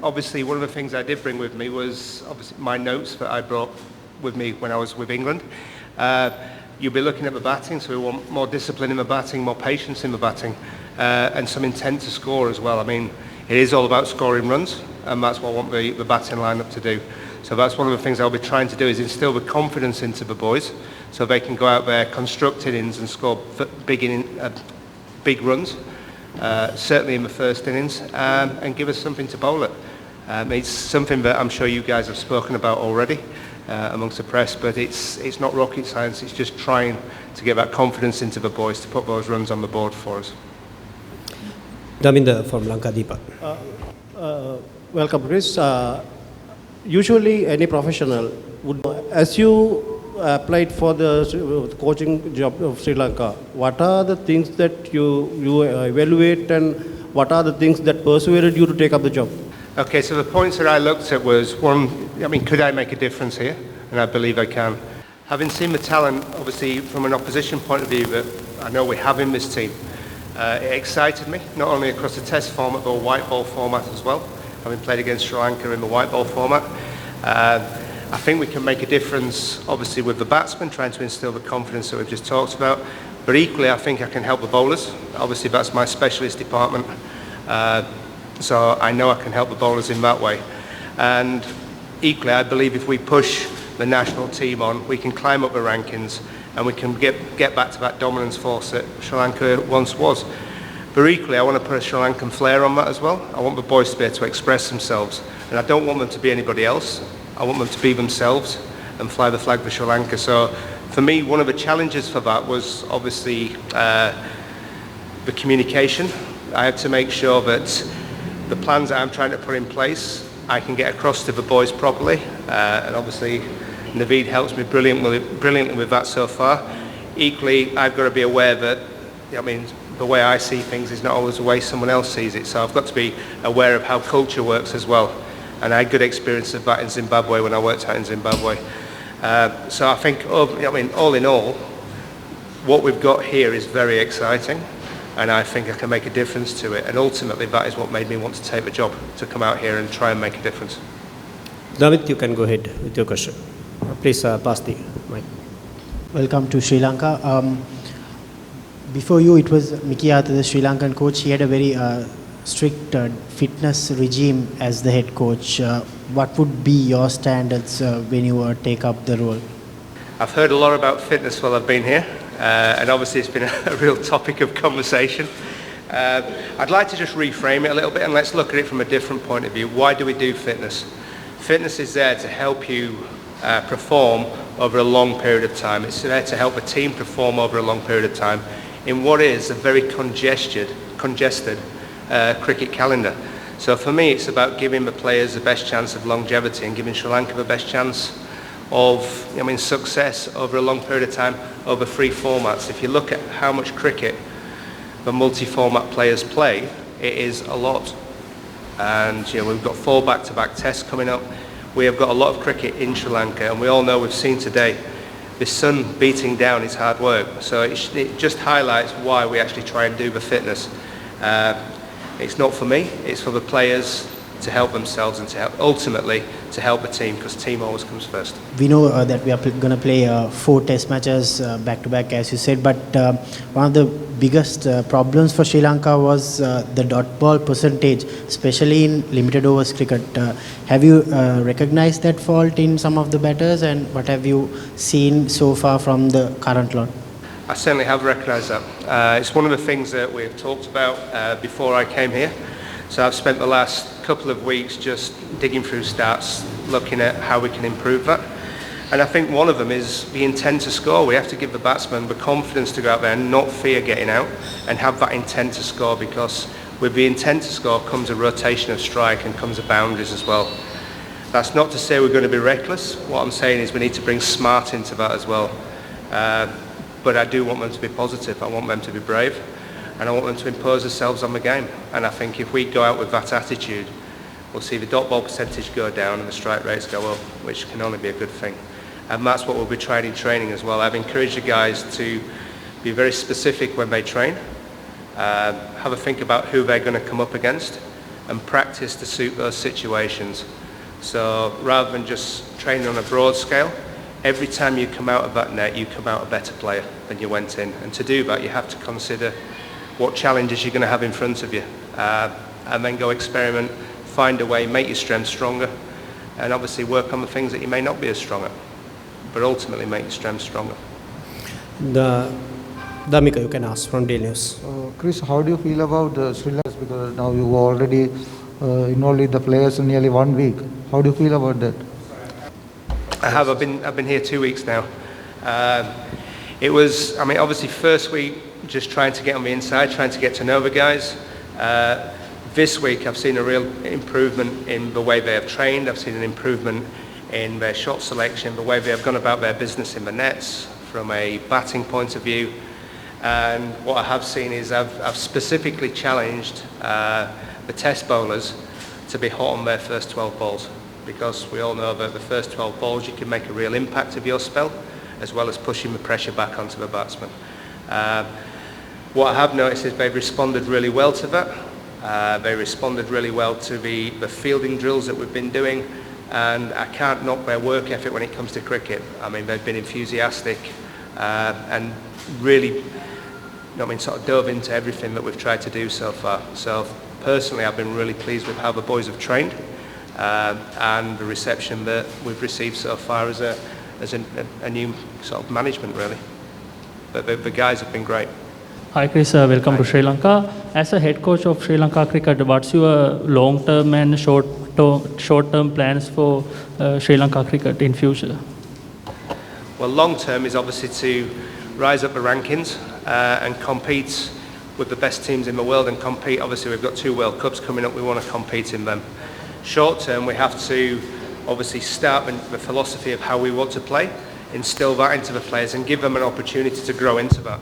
Obviously, one of the things I did bring with me was obviously my notes that I brought with me when I was with England. You'll be looking at the batting, so we want more discipline in the batting, more patience in the batting, and some intent to score as well. I mean, it is all about scoring runs, and that's what I want the batting lineup to do. So that's one of the things I'll be trying to do, is instill the confidence into the boys, so they can go out there, construct innings and score big runs, certainly in the first innings, and give us something to bowl at. It's something that I'm sure you guys have spoken about already amongst the press, but it's not rocket science. It's just trying to get that confidence into the boys to put those runs on the board for us. Daminda from Lanka, Deepak. Welcome, Chris. Usually any professional would, as you applied for the coaching job of Sri Lanka, what are the things that you evaluate, and what are the things that persuaded you to take up the job? Okay, so the points that I looked at was, one, I mean, could I make a difference here? And I believe I can. Having seen the talent, obviously, from an opposition point of view, that I know we have in this team, it excited me, not only across the test format, but a white ball format as well. Having played against Sri Lanka in the white ball format. I think we can make a difference, obviously, with the batsmen, trying to instill the confidence that we've just talked about. But equally, I think I can help the bowlers. Obviously, that's my specialist department. So I know I can help the bowlers in that way. And equally, I believe if we push the national team on, we can climb up the rankings and we can get back to that dominance force that Sri Lanka once was. But equally, I want to put a Sri Lankan flair on that as well. I want the boys to be able to express themselves. And I don't want them to be anybody else. I want them to be themselves and fly the flag for Sri Lanka. So for me, one of the challenges for that was obviously the communication. I had to make sure that the plans that I'm trying to put in place, I can get across to the boys properly. And obviously, Naveed helps me brilliantly with that so far. Equally, I've got to be aware that, I mean, the way I see things is not always the way someone else sees it. So I've got to be aware of how culture works as well. And I had good experience of that in Zimbabwe when I worked out in Zimbabwe. So I think, I mean, all in all, what we've got here is very exciting. And I think I can make a difference to it. And ultimately, that is what made me want to take the job, to come out here and try and make a difference. David, you can go ahead with your question. Please pass the mic. Welcome to Sri Lanka. Before you, it was Mickey Arthur, the Sri Lankan coach. He had a very strict fitness regime as the head coach. What would be your standards when you take up the role? I've heard a lot about fitness while I've been here. And obviously it's been a real topic of conversation. I'd like to just reframe it a little bit and let's look at it from a different point of view. Why do we do fitness? Fitness is there to help you perform over a long period of time. It's there to help a team perform over a long period of time in what is a very congested cricket calendar. So for me, it's about giving the players the best chance of longevity and giving Sri Lanka the best chance of, success over a long period of time, over 3 formats. If you look at how much cricket the multi-format players play, it is a lot. And we've got 4 back-to-back tests coming up. We have got a lot of cricket in Sri Lanka, and we all know, we've seen today, the sun beating down is hard work. So it just highlights why we actually try and do the fitness. It's not for me, it's for the players to help themselves and to help, ultimately to help the team, because team always comes first. We know that we are going to play 4 test matches back to back, as you said, but one of the biggest problems for Sri Lanka was the dot ball percentage, especially in limited overs cricket. Have you recognized that fault in some of the batters, and what have you seen so far from the current lot? I certainly have recognised that. It's one of the things that we've talked about before I came here. So I've spent the last couple of weeks just digging through stats, looking at how we can improve that. And I think one of them is the intent to score. We have to give the batsman the confidence to go out there and not fear getting out and have that intent to score, because with the intent to score comes a rotation of strike and comes the boundaries as well. That's not to say we're going to be reckless. What I'm saying is we need to bring smart into that as well. But I do want them to be positive. I want them to be brave. And I want them to impose themselves on the game. And I think if we go out with that attitude, we'll see the dot ball percentage go down and the strike rates go up, which can only be a good thing. And that's what we'll be trying in training as well. I've encouraged the guys to be very specific when they train, have a think about who they're going to come up against, and practice to suit those situations. So rather than just training on a broad scale, every time you come out of that net, you come out a better player than you went in. And to do that, you have to consider what challenges you're going to have in front of you, and then go experiment, find a way, make your strengths stronger, and obviously work on the things that you may not be as strong at, but ultimately make your strengths stronger. Damika, you can ask from Daily News. Chris, how do you feel about Sri Lanka? Because now you already involved with the players in nearly 1 week. How do you feel about that? I've been here 2 weeks now. It was, obviously first week just trying to get on the inside, trying to get to know the guys. This week I've seen a real improvement in the way they have trained. I've seen an improvement in their shot selection, the way they have gone about their business in the nets from a batting point of view. And what I have seen is I've specifically challenged the test bowlers to be hot on their first 12 balls, because we all know that the first 12 balls you can make a real impact of your spell, as well as pushing the pressure back onto the batsman. What I have noticed is they've responded really well to that. They responded really well to the fielding drills that we've been doing, and I can't knock their work ethic when it comes to cricket. They've been enthusiastic and really sort of dove into everything that we've tried to do so far. So personally, I've been really pleased with how the boys have trained and the reception that we've received so far as a new sort of management, really. But the guys have been great. Hi Chris, welcome to Sri Lanka. As a head coach of Sri Lanka cricket, what's your long-term and short-term plans for Sri Lanka cricket in future? Well, long-term is obviously to rise up the rankings and compete with the best teams in the world and compete. Obviously, we've got 2 World Cups coming up. We want to compete in them. Short-term, we have to obviously start the philosophy of how we want to play, instill that into the players and give them an opportunity to grow into that.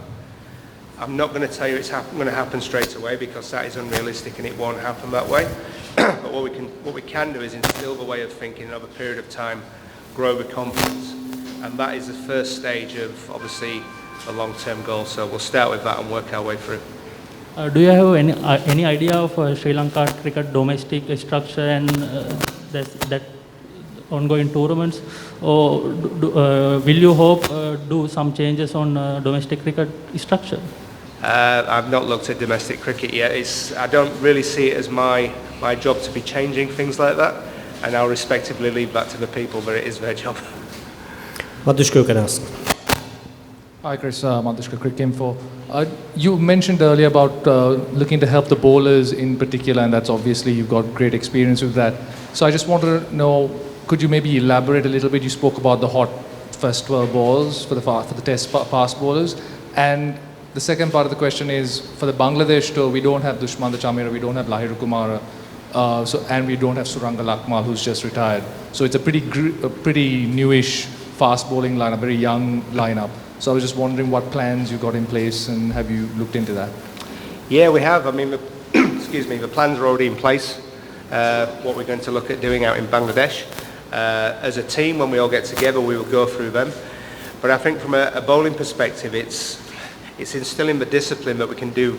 I'm not going to tell you it's going to happen straight away, because that is unrealistic and it won't happen that way. But what we can do is instill the way of thinking over a period of time, grow the confidence, and that is the first stage of obviously a long-term goal. So we'll start with that and work our way through. Do you have any idea of Sri Lanka cricket domestic structure and that ongoing tournaments, or will you hope do some changes on domestic cricket structure? I've not looked at domestic cricket yet. I don't really see it as my job to be changing things like that, and I'll respectively leave that to the people, but it is their job. Madhushka, you can ask. Hi Chris, Madhushka, Cricket Info. You mentioned earlier about looking to help the bowlers in particular, and that's obviously you've got great experience with that. So I just wanted to know, could you maybe elaborate a little bit? You spoke about the hot first 12 balls for the test fast bowlers, and the second part of the question is, for the Bangladesh tour, we don't have Dushman Chamira, we don't have Lahiru Kumara, and we don't have Suranga Lakmal, who's just retired. So it's a pretty newish fast bowling lineup, very young lineup. So I was just wondering what plans you got in place, and have you looked into that? Yeah, we have. The plans are already in place. What we're going to look at doing out in Bangladesh. As a team, when we all get together, we will go through them. But I think from a bowling perspective, it's instilling the discipline that we can do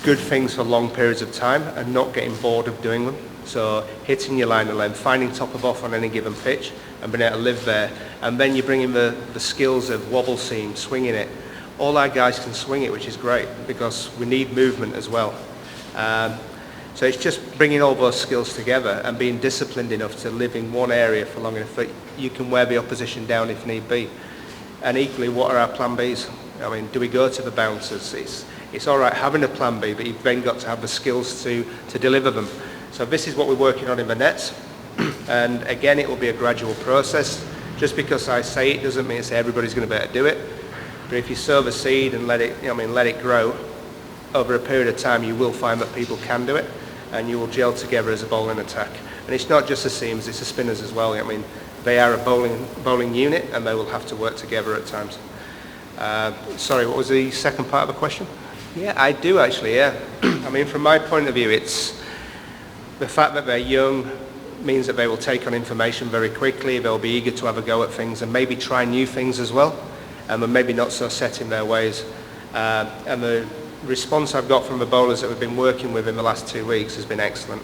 good things for long periods of time and not getting bored of doing them. So hitting your line of length, finding top of off on any given pitch and being able to live there. And then you bring in the skills of wobble seam, swinging it. All our guys can swing it, which is great because we need movement as well. So it's just bringing all those skills together and being disciplined enough to live in one area for long enough that you can wear the opposition down if need be. And equally, what are our plan Bs? Do we go to the bouncers? It's all right having a plan B, but you've then got to have the skills to deliver them. So this is what we're working on in the nets. And again, it will be a gradual process. Just because I say it doesn't mean everybody's going to be able to do it. But if you sow the seed and let it grow, over a period of time, you will find that people can do it, and you will gel together as a bowling attack. And it's not just the seamers, it's the spinners as well. They are a bowling unit, and they will have to work together at times. Sorry, what was the second part of the question? Yeah, I do actually, yeah. From my point of view, it's the fact that they're young means that they will take on information very quickly, they'll be eager to have a go at things and maybe try new things as well, and they're maybe not so set in their ways. And response I've got from the bowlers that we've been working with in the last 2 weeks has been excellent.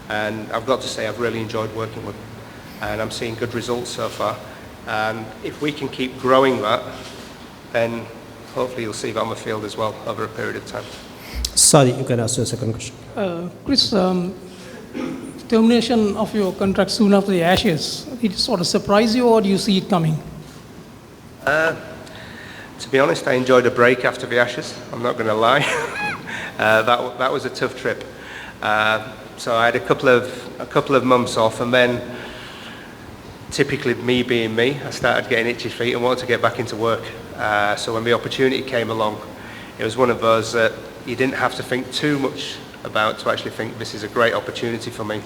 And I've got to say I've really enjoyed working with them. And I'm seeing good results so far. And if we can keep growing that, then hopefully you'll see that on the field as well over a period of time. Sorry, you can ask your second question. Chris, termination of your contract soon after the Ashes, did it sort of surprise you or do you see it coming? To be honest, I enjoyed a break after the Ashes. I'm not going to lie. That was a tough trip. So I had a couple of months off, and then, typically me being me, I started getting itchy feet and wanted to get back into work. So when the opportunity came along, it was one of those that you didn't have to think too much about to actually think this is a great opportunity for me,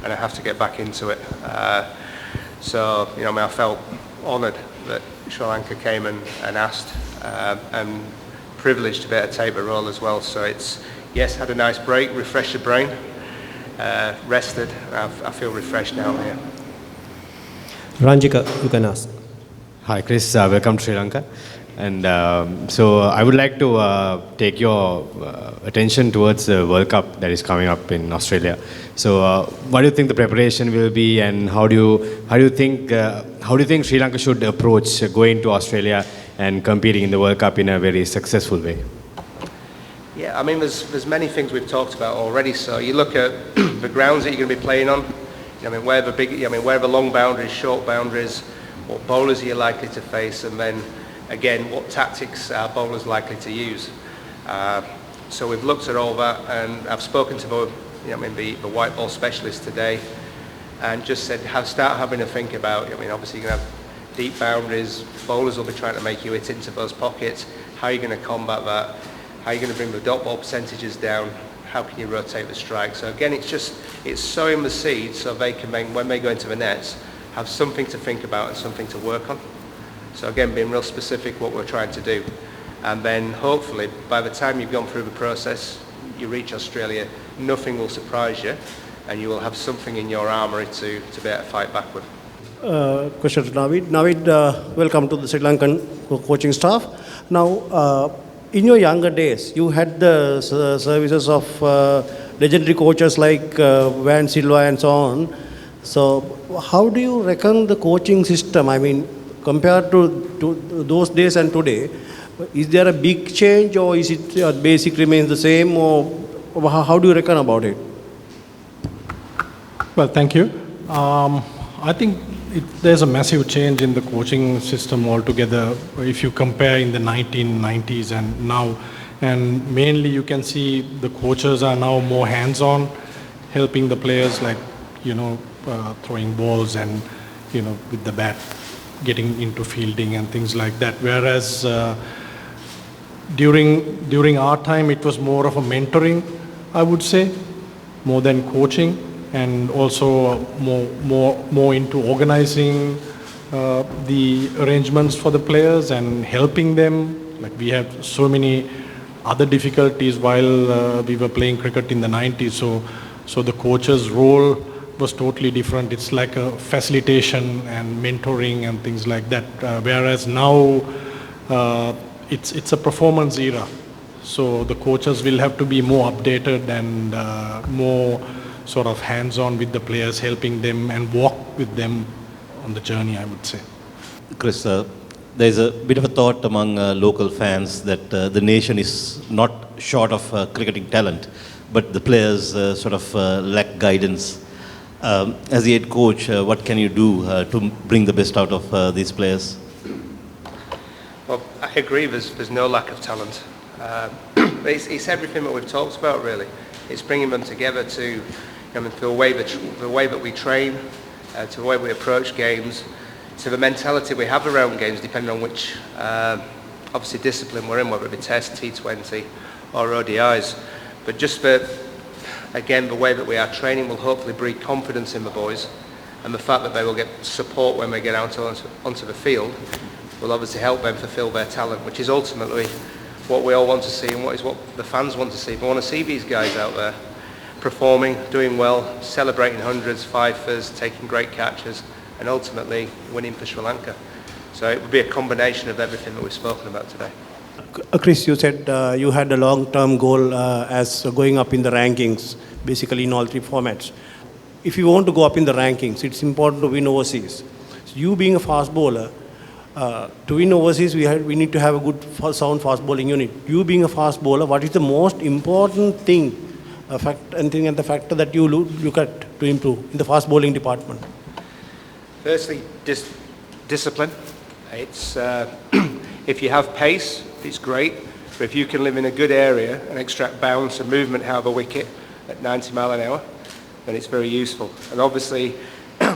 and I have to get back into it. So I felt honoured that Sri Lanka came and asked, and privileged to be able to take the role as well. So had a nice break, refreshed the brain, rested. I feel refreshed now here. Ranjika, you can ask. Hi Chris, welcome to Sri Lanka. And so I would like to take your attention towards the World Cup that is coming up in Australia. So what do you think the preparation will be, and how do you think Sri Lanka should approach going to Australia and competing in the World Cup in a very successful way? Yeah, I mean there's many things we've talked about already. So you look at the grounds that you're going to be playing on. Where the long boundaries, short boundaries, what bowlers are you likely to face, and then again, what tactics are bowlers likely to use? So we've looked at all that, and I've spoken to the white ball specialist today, and just said, start having a think about. Obviously you're going to have deep boundaries. Bowlers will be trying to make you hit into those pockets. How are you going to combat that? How are you going to bring the dot ball percentages down? How can you rotate the strike? So again, it's sowing the seeds so they can when they go into the nets, have something to think about and something to work on. So again, being real specific what we're trying to do. And then hopefully, by the time you've gone through the process, you reach Australia, nothing will surprise you, and you will have something in your armoury to be able to fight back with. Question to Navid. Navid, welcome to the Sri Lankan coaching staff. Now, in your younger days, you had the services of legendary coaches like Van Silva and so on. So how do you reckon the coaching system? I mean, compared to those days and today, is there a big change, or is it basic remains the same, or how do you reckon about it? Well, thank you. I think there's a massive change in the coaching system altogether if you compare in the 1990s and now. And mainly you can see the coaches are now more hands-on, helping the players, like, throwing balls and, with the bat, getting into fielding and things like that. Whereas during our time, it was more of a mentoring, I would say, more than coaching. And also more into organizing the arrangements for the players and helping them. Like, we had so many other difficulties while we were playing cricket in the 90s. So the coach's role was totally different. It's like a facilitation and mentoring and things like that. Whereas now it's a performance era. So the coaches will have to be more updated and more sort of hands-on with the players, helping them and walk with them on the journey, I would say. Chris, there's a bit of a thought among local fans that the nation is not short of cricketing talent, but the players sort of lack guidance. As the head coach, what can you do to bring the best out of these players? Well, I agree, there's no lack of talent. It's everything that we've talked about, really. It's bringing them together to the way that we train, to the way we approach games, to the mentality we have around games, depending on which, obviously, discipline we're in, whether it be Test, T20 or ODIs. But just the way that we are training will hopefully breed confidence in the boys, and the fact that they will get support when they get out onto the field will obviously help them fulfil their talent, which is ultimately what we all want to see and what the fans want to see. We want to see these guys out there performing, doing well, celebrating hundreds, fifers, taking great catches, and ultimately winning for Sri Lanka. So it would be a combination of everything that we've spoken about today. Chris, you said you had a long-term goal as going up in the rankings, basically in all three formats. If you want to go up in the rankings, it's important to win overseas. So you being a fast bowler, to win overseas, we need to have a good, sound fast bowling unit. You being a fast bowler, what is the most important thing, and the factor that you look at to improve in the fast bowling department? Firstly, discipline. It's if you have pace, it's great. But if you can live in a good area and extract bounce and movement out of a wicket at 90 mile an hour, then it's very useful. And obviously,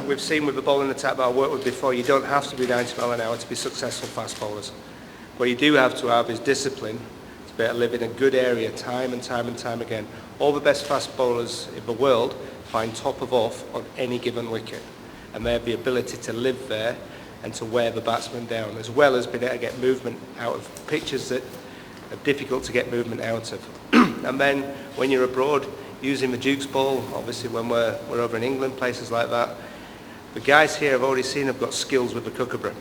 we've seen with the bowling attack that I worked with before, you don't have to be 90 mile an hour to be successful fast bowlers. What you do have to have is discipline to be able to live in a good area time and time and time again. All the best fast bowlers in the world find top of off on any given wicket. And they have the ability to live there and to wear the batsman down, as well as being able to get movement out of pitches that are difficult to get movement out of. And then when you're abroad, using the Duke's ball, obviously when we're over in England, places like that, the guys here I've already seen have got skills with the kookaburra.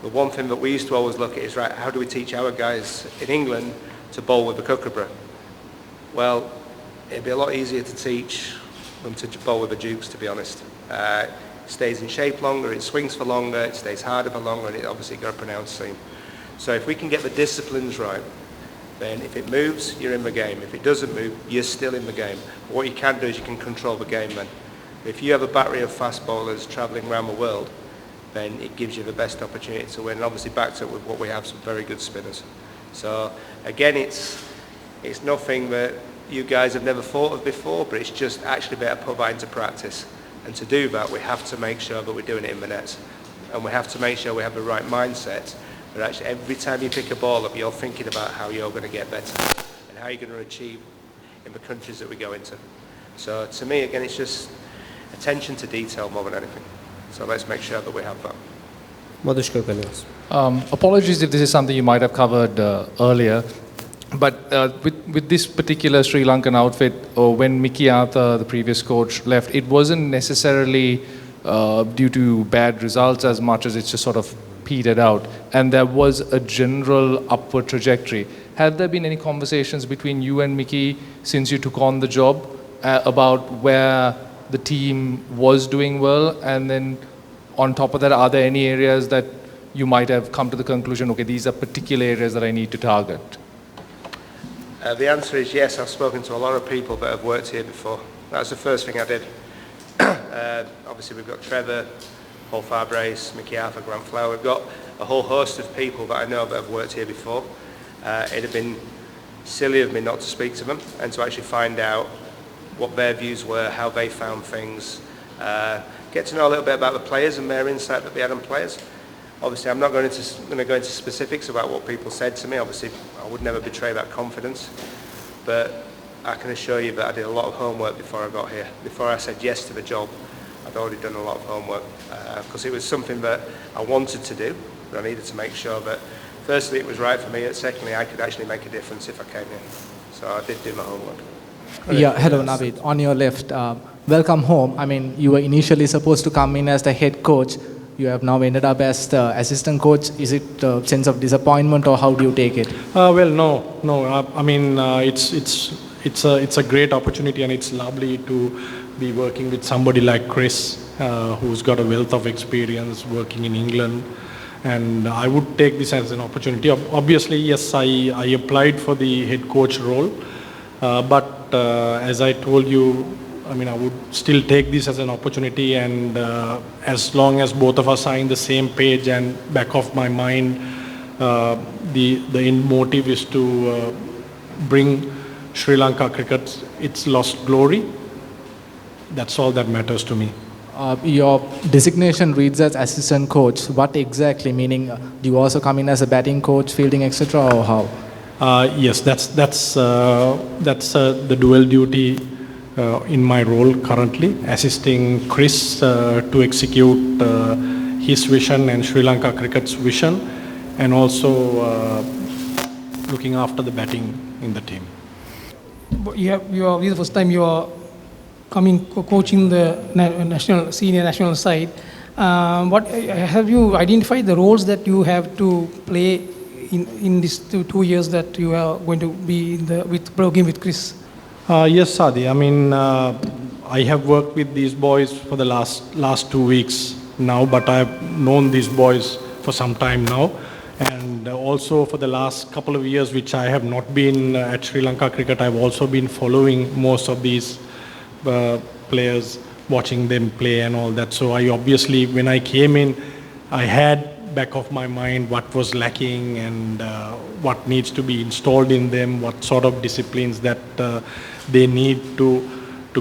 The one thing that we used to always look at is, right, how do we teach our guys in England to bowl with the kookaburra? Well, it'd be a lot easier to teach them to bowl with the Dukes, to be honest. It stays in shape longer, it swings for longer, it stays harder for longer, and it obviously got a pronounced seam. So if we can get the disciplines right, then if it moves, you're in the game. If it doesn't move, you're still in the game. But what you can do is you can control the game then. If you have a battery of fast bowlers travelling around the world, then it gives you the best opportunity to win. And obviously backed up with what we have, some very good spinners. So again, it's nothing that you guys have never thought of before, but it's just actually better put that into practice. And to do that, we have to make sure that we're doing it in the nets. And we have to make sure we have the right mindset. But actually, every time you pick a ball up, you're thinking about how you're going to get better and how you're going to achieve in the countries that we go into. So to me, again, it's just attention to detail more than anything. So let's make sure that we have that. Apologies if this is something you might have covered earlier, but with this particular Sri Lankan outfit, or when Mickey Arthur, the previous coach, left, it wasn't necessarily due to bad results as much as it's just sort of petered out, and there was a general upward trajectory. Have there been any conversations between you and Mickey since you took on the job about where the team was doing well, and then on top of that, are there any areas that you might have come to the conclusion, okay, these are particular areas that I need to target? The answer is yes. I've spoken to a lot of people that have worked here before. That was the first thing I did. Obviously, we've got Trevor, Paul Farbrace, Mickey Arthur, Grant Flower. We've got a whole host of people that I know that have worked here before. It'd have been silly of me not to speak to them and to actually find out what their views were, how they found things, get to know a little bit about the players and their insight that they had on players. Obviously, I'm not going to go into specifics about what people said to me. Obviously, I would never betray that confidence. But I can assure you that I did a lot of homework before I got here. Before I said yes to the job, I'd already done a lot of homework because it was something that I wanted to do, but I needed to make sure that firstly it was right for me, and secondly I could actually make a difference if I came here. So I did do my homework. Yeah, hello Navid. On your left, welcome home. I mean, you were initially supposed to come in as the head coach. You have now ended up as the assistant coach. Is it a sense of disappointment, or how do you take it? Well, no. I mean, it's a great opportunity, and it's lovely to be working with somebody like Chris, who's got a wealth of experience working in England. And I would take this as an opportunity. Obviously, yes, I applied for the head coach role, but as I told you, I mean, I would still take this as an opportunity, and as long as both of us are in the same page, and back of my mind, the end motive is to bring Sri Lanka cricket its lost glory. That's all that matters to me. Your designation reads as assistant coach. What exactly? Meaning, do you also come in as a batting coach, fielding, etc., or how? Yes, that's the dual duty in my role currently, assisting Chris to execute his vision and Sri Lanka cricket's vision, and also looking after the batting in the team. This is the first time you are coaching the senior national side. What have you identified the roles that you have to play in these 2 years that you are going to be working with Chris? Yes, Sadi. I mean, I have worked with these boys for the last 2 weeks now, but I've known these boys for some time now. And also for the last couple of years, which I have not been at Sri Lanka cricket, I've also been following most of these players, watching them play and all that. So I obviously, when I came in, I had back of my mind what was lacking and what needs to be installed in them, what sort of disciplines that they need to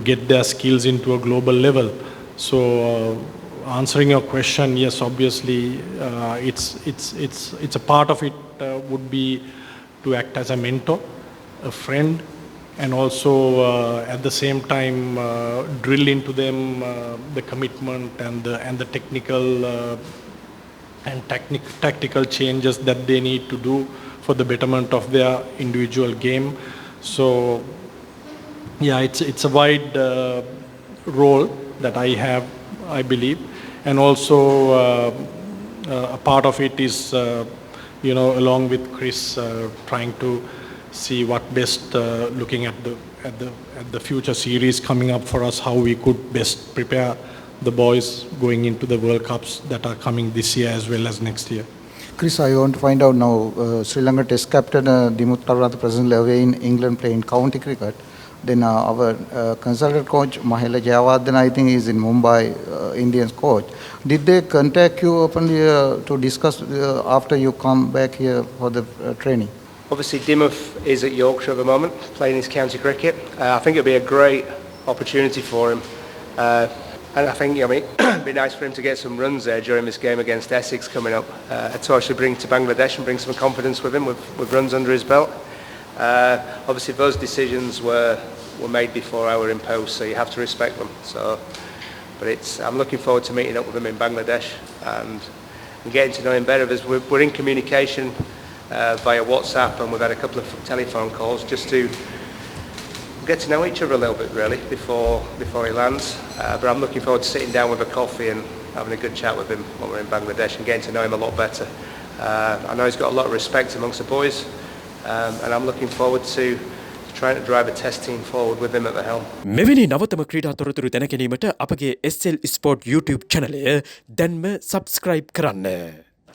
get their skills into a global level. So answering your question, yes, obviously, it's a part of it would be to act as a mentor, a friend, and also at the same time drill into them the commitment and the technical and tactical changes that they need to do for the betterment of their individual game. So yeah, it's a wide role that I have, I believe. And also a part of it is, along with Chris, trying to see what best, looking at the future series coming up for us, how we could best prepare the boys going into the World Cups that are coming this year as well as next year. Chris, I want to find out now, Sri Lanka Test captain Dimuth Karuratha presently away in England playing county cricket. Then our consultant coach Mahela Jayawardena, I think, is in Mumbai, Indians coach. Did they contact you openly to discuss after you come back here for the training? Obviously, Dimuth is at Yorkshire at the moment, playing his county cricket. I think it'll be a great opportunity for him. And I think, it'd be nice for him to get some runs there during this game against Essex coming up. To actually bring to Bangladesh and bring some confidence with him, with runs under his belt. Obviously, those decisions were made before I were in post, so you have to respect them. But I'm looking forward to meeting up with him in Bangladesh and getting to know him better. As we're in communication via WhatsApp, and we've had a couple of telephone calls just to get to know each other a little bit, really, before he lands. But I'm looking forward to sitting down with a coffee and having a good chat with him when we're in Bangladesh and getting to know him a lot better. I know he's got a lot of respect amongst the boys, and I'm looking forward to trying to drive a test team forward with him at the helm. මෙවැනි නවතම ක්‍රීඩා තොරතුරු දැන ගැනීමට අපගේ SL Sport YouTube channel එක දැන්ම subscribe කරන්න.